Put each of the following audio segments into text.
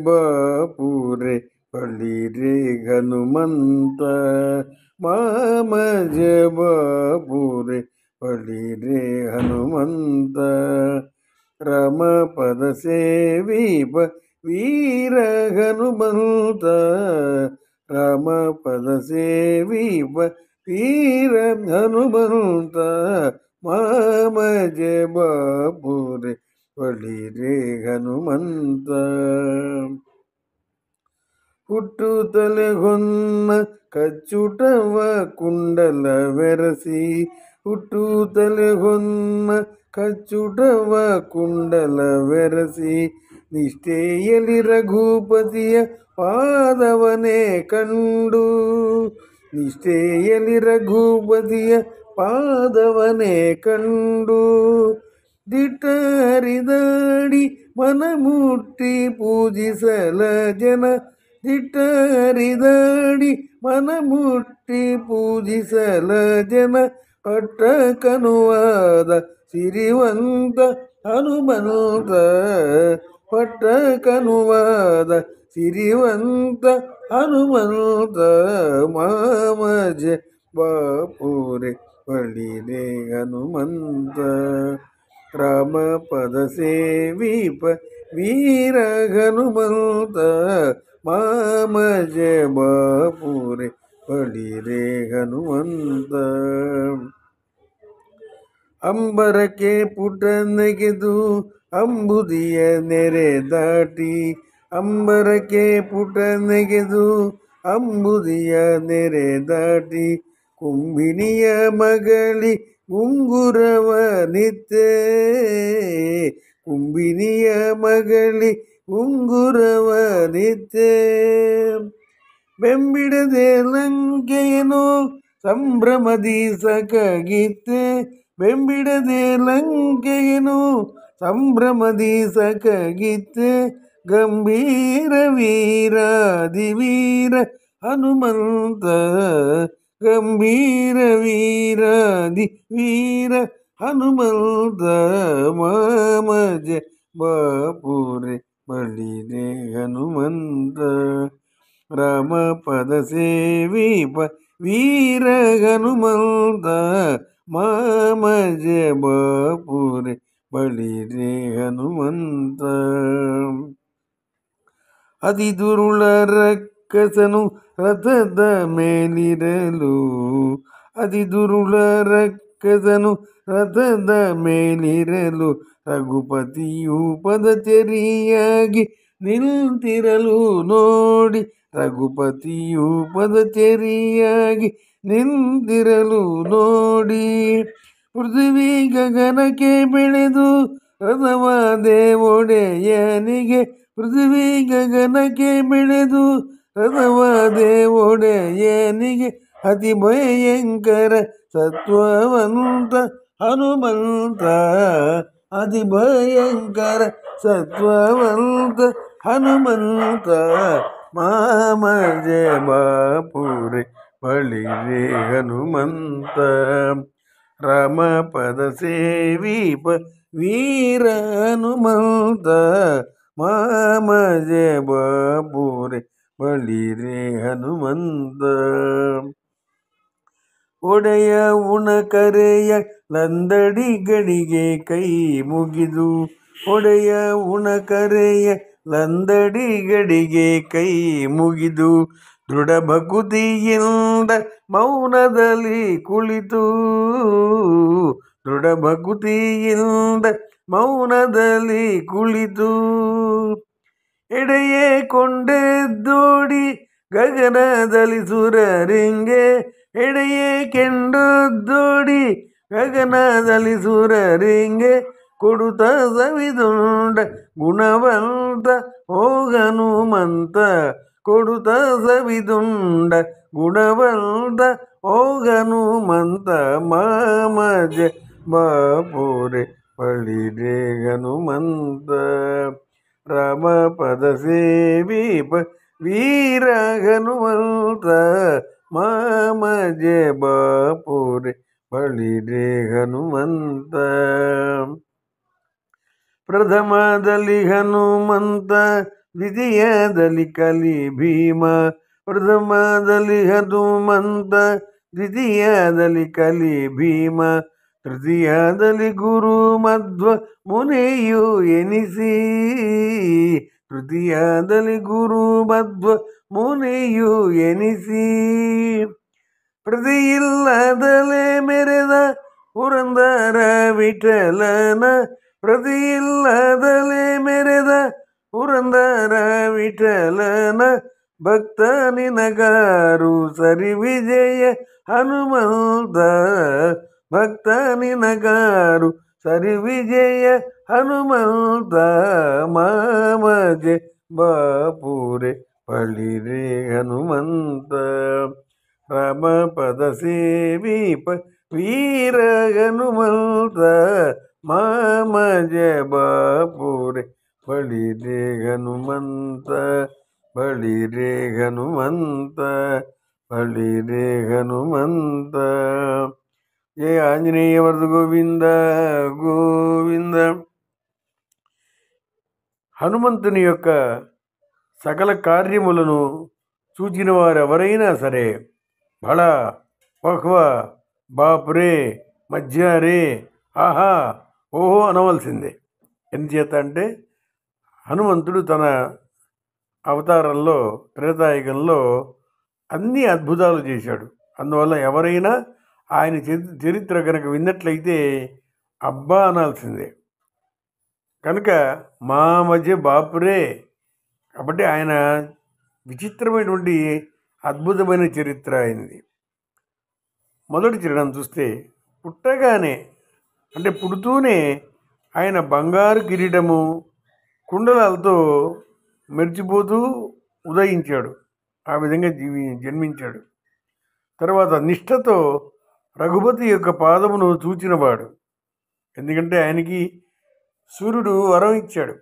ಬಾಪುರೆ ಬಳಿರೆ ಹನುಮಂತ ಮಾಮಜ ಬಾಪುರೆ ಬಳಿರೆ ಹನುಮಂತ ರಾಮ ಪದ ಸೇವೀಪ ವೀರ ಹನುಮಂತ ರಾಮ ಪದ ಸೇವೀಪ ವೀರ ಹನುಮಂತ ಮಾಮಜ ಬಾಪುರೆ ಬಳಿರೆ ಹನುಮಂತ ಹುಟ್ಟುತ್ತಲೆ ಹೊನ್ನ ಕಚ್ಚುಟವ ಕುಂಡಲವೆರಸಿ ಹುಟ್ಟುತ್ತಲೆ ಹೊನ್ನ ಕಚ್ಚುಟವ ಕುಂಡಲವೆರಸಿ ನಿಷ್ಠೆಯಲ್ಲಿ ರಘುಪತಿಯ ಪಾದವನೇ ಕಂಡು ನಿಷ್ಠೆಯಲ್ಲಿ ರಘುಪತಿಯ ಪಾದವನೇ ಕಂಡು ದಿಟ್ಟರಿದಾಡಿ ಮನ ಮುಟ್ಟಿ ಪೂಜಿಸಲ ಜನ ದಿಟ್ಟರಿದಾಡಿ ಮನ ಮುಟ್ಟಿ ಪೂಜಿಸಲ ಜನ ಪಟ್ಟ ಕನುವಾದ ಸಿರಿವಂತ ಹನುಮಂತ ಪಟ್ಟ ಕನುವಾದ ಸಿರಿವಂತ ಹನುಮಂತ ಮಾಮಜ ಬಾಪುರೆ ಬಳಿರೆ ಹನುಮಂತ ರಾಮ ಪದ ಸೇವೀಪ ವೀರ ಹನುಮಂತ ಮಾಮಜ ಬಾಪುರೆ ಬಳಿರೆ ಹನುಮಂತ ಅಂಬರಕ್ಕೆ ಪುಟ ನೆಗೆದು ಅಂಬುದಿಯ ನೆರೆ ದಾಟಿ ಅಂಬರಕ್ಕೆ ಪುಟ ನೆಗೆದು ಅಂಬುದಿಯ ನೆರೆ ದಾಟಿ ಕುಂಭಿನಿಯ ಮಗಳಿ ಉಂಗುರವ ನಿತ್ತೆ ಕುಂಭಿನಿಯ ಮಗಳಿ ಉಂಗುರವ ನಿತ್ತೆ ಬೆಂಬಿಡದೆ ಲಂಕೆಯನು ಸಂಭ್ರಮದಿ ಸಕಗಿತ್ತೆ ಬೆಂಬಿಡದೆ ಲಂಕೆಯನು ಸಂಭ್ರಮದಿ ಸಕಗಿತ್ತೆ ಗಂಭೀರ ವೀರಾದಿವೀರ ಹನುಮಂತ ಗಂಭೀರ ವೀರಾದಿ ವೀರ ಹನುಮಂತ ಮಾಮಜ ಬಾಪುರೆ ಬಳಿರೆ ಹನುಮಂತ ರಾಮ ಪದ ಸೇವೀಪ ವೀರ ಹನುಮಂತ ಮಾಮಜ ಬಾಪುರೆ ಬಳಿರೆ ಹನುಮಂತ ಅತಿ ದುರುಳ ರಕ್ಕಸನು ರಥದ ಮೇಲಿರಲು ಅತಿ ದುರುಳ ರಕ್ಕಸನು ರಥದ ಮೇಲಿರಲು ರಘುಪತಿಯು ಪದಚರಿಯಾಗಿ ನಿಂತಿರಲು ನೋಡಿ ರಘುಪತಿಯು ಪದಚರಿಯಾಗಿ ನಿಂತಿರಲು ನೋಡಿ ಪೃಥ್ವಿ ಗಗನಕ್ಕೆ ಬೆಳೆದು ರಥವಾದೆ ಒಡೆಯನಿಗೆ ಪೃಥ್ವಿ ಗಗನಕ್ಕೆ ಬೆಳೆದು ರಥವಾದೆ ಒಡೆಯನಿಗೆ ಅತಿ ಭಯಂಕರ ಸತ್ವವಂತ ಹನುಮಂತ ಅತಿ ಭಯಂಕರ ಸತ್ವವಂತ ಹನುಮಂತ ಮಾಮಜ ಬಾಪುರೆ ಬಳಿರೆ ಹನುಮಂತ ರಾಮ ಪದ ಸೇವೀಪ ವೀರ ಹನುಮಂತ ಮಾಮಜ ಬಾಪುರೆ ಬಳಿರೆ ಹನುಮಂತ ಒಡೆಯ ಉಣಕರೆಯ ಲಂದಡಿಗಳಿಗೆ ಕೈ ಮುಗಿದು ಒಡೆಯ ಉಣಕರೆಯ ಲಂದಡಿಗಳಿಗೆ ಕೈ ಮುಗಿದು ದೃಢ ಭಕುತಿಯಿಂದ ಮೌನದಲ್ಲಿ ಕುಳಿತು ದೃಢ ಭಕುತಿಯಿಂದ ಮೌನದಲ್ಲಿ ಕುಳಿತು ಎಡೆಯೇ ಕೊಂಡೆದ್ದೋಡಿ ಗಗನದಲ್ಲಿ ಸುರರಿಂಗೆ ಎಡೆಯೇ ಕೆಂಡದ್ದೋಡಿ ಗಗನದಲ್ಲಿ ಸುರರಿಂಗೆ ಕೊಡುತ್ತ ಸವಿದುಂಡ ಗುಣವಂತ ಓ ಹನುಮಂತ ಕೊಡುತ್ತ ಸವಿದುಂಡ ಗುಣವಂತ ಓ ಹನುಮಂತ ಮಾಮಜ ಬಾಪುರೆ ಬಳಿರೆ ಹನುಮಂತ ರಾಮ ಪದ ಸೇವೀಪ ವೀರ ಹನುಮಂತ ಮಾಮಜ ಬಾಪುರೆ ಬಳಿರೆ ಹನುಮಂತ ಪ್ರಥಮದಲ್ಲಿ ಹನುಮಂತ ద్విತೀಯದಲ್ಲಿ ಕಲಿ ಭೀಮ, ಪ್ರಥಮದಲ್ಲಿ ಹನುಮಂತ, ದ್ವಿತೀಯದಲ್ಲಿ ಕಲಿ ಭೀಮ, ತೃತೀಯದಲ್ಲಿ ಗುರು ಮಧ್ವ ಮುನಿಯು ಎನಿಸಿ, ತೃತೀಯದಲ್ಲಿ ಗುರು ಮಧ್ವ ಮುನಿಯು ಎನಿಸಿ, ಪ್ರತಿಯಿಲ್ಲದಲೇ ಮೆರೆದ ಪುರಂದರ ವಿಠಲನ, ಪ್ರತಿಯಿಲ್ಲದಲೇ ಮೆರೆದ ಪುರಂದರ ವಿಠಲನ, ಭಕ್ತ ನಿನಗಾರು ಸರಿ ವಿಜಯ ಹನುಮಂತ, ಭಕ್ತ ನಿನಗಾರು ಸರಿ ವಿಜಯ ಹನುಮಂತ, ಮಾಮಜೆ ಬಾಪುರೆ ಪಳಿರೆ ಹನುಮಂತ, ರಾಮ ಪದ ಸೇವೀಪ ವೀರ ಹನುಮಂತ, ಮಾಮಜ ಬಾಪುರೆ ಬಳಿರೆ ಹನುಮಂತ, ಬಳಿರೆ ಹನುಮಂತ, ಬಳಿರೆ ಹನುಮಂತ. జయ ఆంజనేయ వరద గోవింద గోవింద. హనుమంతుని యొక్క సకల కార్యములను చూచిన వారు ఎవరైనా సరే బళ పహ్వ బాపురే మధ్యారే ఆహా ఓహో అనవలసిందే. ఎందుచేత అంటే హనుమంతుడు తన అవతారంలో త్రేతాయుగంలో అన్ని అద్భుతాలు చేశాడు. అందువల్ల ఎవరైనా ఆయన చరిత్ర కనుక విన్నట్లయితే అబ్బా అనాల్సిందే. కనుక మా మధ్య బాపురే, కాబట్టి ఆయన విచిత్రమైనటువంటి అద్భుతమైన చరిత్ర అయింది. మొదటి చరణం చూస్తే పుట్టగానే అంటే పుడుతూనే ఆయన బంగారు కిరీటము కుండలాలతో మెరిచిపోతూ ఉదయించాడు. ఆ విధంగా జన్మించాడు. తర్వాత నిష్ఠతో రఘుపతి యొక్క పాదమును చూచినవాడు. ఎందుకంటే ఆయనకి సూర్యుడు వరం ఇచ్చాడు.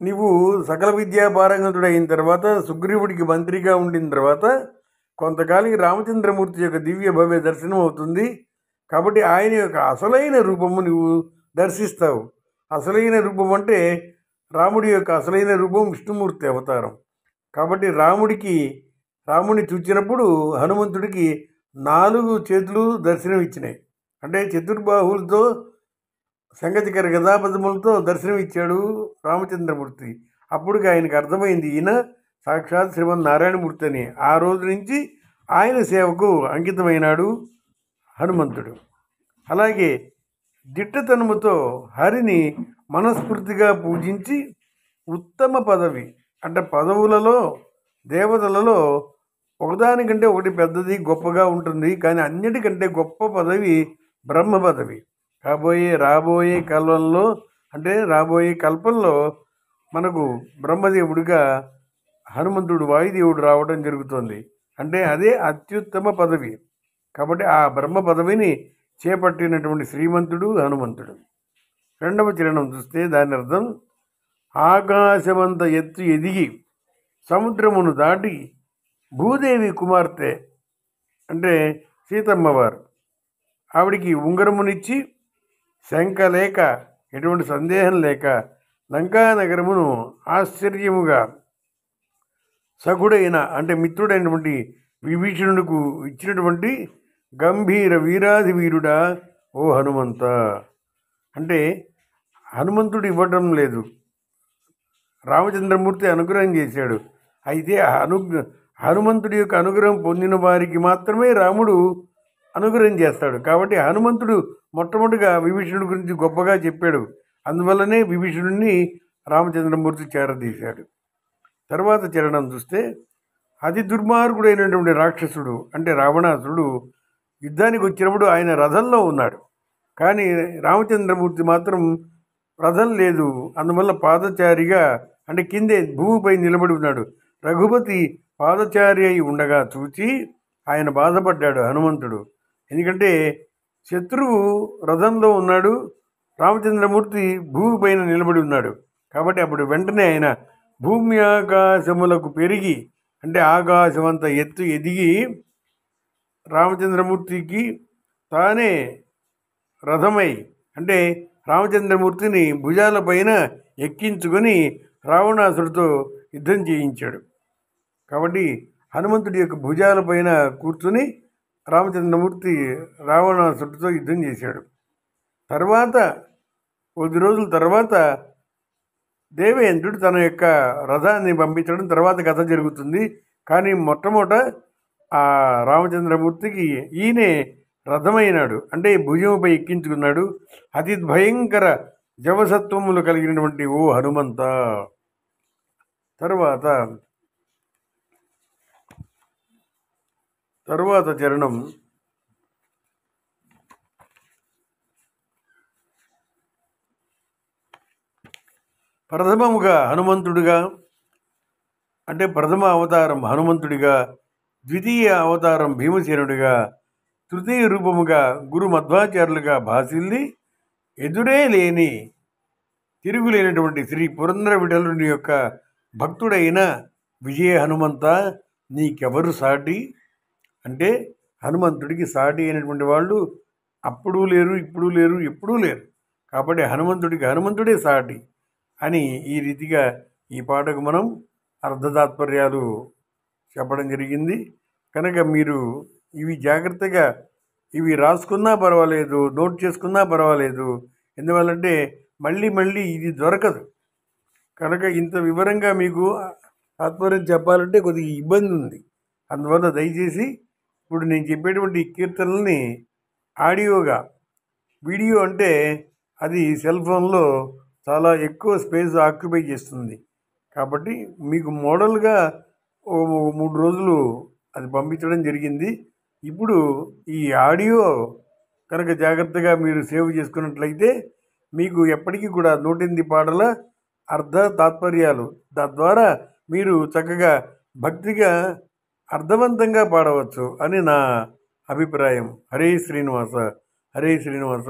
నీవు సకల విద్యాపారంగతుడు అయిన తర్వాత, సుగ్రీవుడికి మంత్రిగా ఉండిన తర్వాత కొంతకాలం రామచంద్రమూర్తి యొక్క దివ్య భవ్య దర్శనం అవుతుంది. కాబట్టి ఆయన యొక్క అసలైన రూపము నువ్వు దర్శిస్తావు. అసలైన రూపం అంటే రాముడి యొక్క అసలైన రూపం విష్ణుమూర్తి అవతారం. కాబట్టి రాముడిని చూచినప్పుడు హనుమంతుడికి 4 చేతులు దర్శనం ఇచ్చినాయి. అంటే చతుర్బాహులతో శంఖచక్ర గదాపద్మలతో దర్శనం ఇచ్చాడు రామచంద్రమూర్తి. అప్పుడు ఆయనకు అర్థమైంది ఈయన సాక్షాత్ శ్రీమన్నారాయణమూర్తి అని. ఆ రోజు నుంచి ఆయన సేవకు అంకితమైనాడు హనుమంతుడు. అలాగే దిట్టతనముతో హరిని మనస్ఫూర్తిగా పూజించి ఉత్తమ పదవి అంటే పదవులలో దేవతలలో ఒకదానికంటే ఒకటి పెద్దది గొప్పగా ఉంటుంది. కానీ అన్నిటికంటే గొప్ప పదవి బ్రహ్మ పదవి. రాబోయే కల్పంలో అంటే రాబోయే కల్పంలో మనకు బ్రహ్మదేవుడిగా హనుమంతుడు వాయుదేవుడు రావడం జరుగుతుంది. అంటే అదే అత్యుత్తమ పదవి. కాబట్టి ఆ బ్రహ్మ పదవిని చేపట్టినటువంటి శ్రీమంతుడు హనుమంతుడు. రెండవ చరణం చూస్తే దాని అర్థం ఆకాశమంత ఎత్తు ఎదిగి సముద్రమును దాటి భూదేవి కుమార్తె అంటే సీతమ్మవారు ఆవిడికి ఉంగరమునిచ్చి శంక లేక ఎటువంటి సందేహం లేక లంకానగరమును ఆశ్చర్యముగా సఖుడైన అంటే మిత్రుడైనటువంటి విభీషణుడికి ఇచ్చినటువంటి గంభీర వీరాధి వీరుడా ఓ హనుమంత. అంటే హనుమంతుడు ఇవ్వటం లేదు, రామచంద్రమూర్తి అనుగ్రహం చేశాడు. అయితే హనుమంతుడి యొక్క అనుగ్రహం పొందిన వారికి మాత్రమే రాముడు అనుగ్రహం చేస్తాడు. కాబట్టి హనుమంతుడు మొట్టమొదటిగా విభీషణుడి గురించి గొప్పగా చెప్పాడు. అందువల్లనే విభీషణుడిని రామచంద్రమూర్తి చేరదీశాడు. తర్వాత చరణం చూస్తే అతి దుర్మార్గుడైనటువంటి రాక్షసుడు అంటే రావణాసురుడు యుద్ధానికి వచ్చినప్పుడు ఆయన రథంలో ఉన్నాడు. కానీ రామచంద్రమూర్తి మాత్రం రథం లేదు, అందువల్ల పాదచారిగా అంటే కిందే భూమిపై నిలబడి ఉన్నాడు. రఘుపతి పాదచారి అయి ఉండగా చూచి ఆయన బాధపడ్డాడు హనుమంతుడు. ఎందుకంటే శత్రువు రథంలో ఉన్నాడు, రామచంద్రమూర్తి భూమిపైన నిలబడి ఉన్నాడు. కాబట్టి అప్పుడు వెంటనే ఆయన భూమి ఆకాశములకు పెరిగి అంటే ఆకాశమంత ఎత్తు ఎదిగి రామచంద్రమూర్తికి తానే రథమై అంటే రామచంద్రమూర్తిని భుజాల పైన ఎక్కించుకొని రావణాసుడితో యుద్ధం చేయించాడు. కాబట్టి హనుమంతుడి యొక్క భుజాలపైన కూర్చుని రామచంద్రమూర్తి రావణాసుడితో యుద్ధం చేశాడు. తర్వాత కొద్ది రోజుల తర్వాత దేవేంద్రుడు తన యొక్క రథాన్ని పంపించడం తర్వాత కథ జరుగుతుంది. కానీ మొట్టమొదట ఆ రామచంద్రమూర్తికి ఈయనే రథమైనాడు, అంటే భుజముపై ఎక్కించుకున్నాడు. అతి భయంకర జవసత్వములు కలిగినటువంటి ఓ హనుమంత. తరువాత చరణం ప్రథమముగా హనుమంతుడిగా, అంటే ప్రథమ అవతారం హనుమంతుడిగా, ద్వితీయ అవతారం భీమసేనుడిగా, తృతీయ రూపముగా గురు మధ్వాచార్యులుగా భాసిల్లి ఎదురే లేని తిరుగులేనటువంటి శ్రీ పురంధర విఠలుని యొక్క భక్తుడైన విజయ హనుమంత నీకెవరు సాటి? అంటే హనుమంతుడికి సాటి అయినటువంటి వాళ్ళు అప్పుడు లేరు, ఇప్పుడు లేరు, ఎప్పుడూ లేరు. కాబట్టి హనుమంతుడే సాటి అని ఈ రీతిగా ఈ పాటకు మనం అర్ధతాత్పర్యాలు చెప్పడం జరిగింది. కనుక మీరు ఇవి జాగ్రత్తగా ఇవి రాసుకున్నా పర్వాలేదు, నోట్ చేసుకున్నా పర్వాలేదు. ఎందువల్లంటే మళ్ళీ ఇది దొరకదు. కనుక ఇంత వివరంగా మీకు తాత్పర్యం చెప్పాలంటే కొద్దిగా ఇబ్బంది ఉంది. అందువల్ల దయచేసి ఇప్పుడు నేను చెప్పేటువంటి కీర్తనల్ని ఆడియోగా, వీడియో అంటే అది సెల్ ఫోన్లో చాలా ఎక్కువ స్పేస్ ఆక్యుపై చేస్తుంది. కాబట్టి మీకు మోడల్గా 3 రోజులు అది పంపించడం జరిగింది. ఇప్పుడు ఈ ఆడియో కనుక జాగ్రత్తగా మీరు సేవ్ చేసుకున్నట్లయితే మీకు ఎప్పటికీ కూడా 108 పాటల అర్ధ తాత్పర్యాలు, తద్వారా మీరు చక్కగా భక్తిగా అర్థవంతంగా పాడవచ్చు అని నా అభిప్రాయం. హరే శ్రీనివాస, హరే శ్రీనివాస.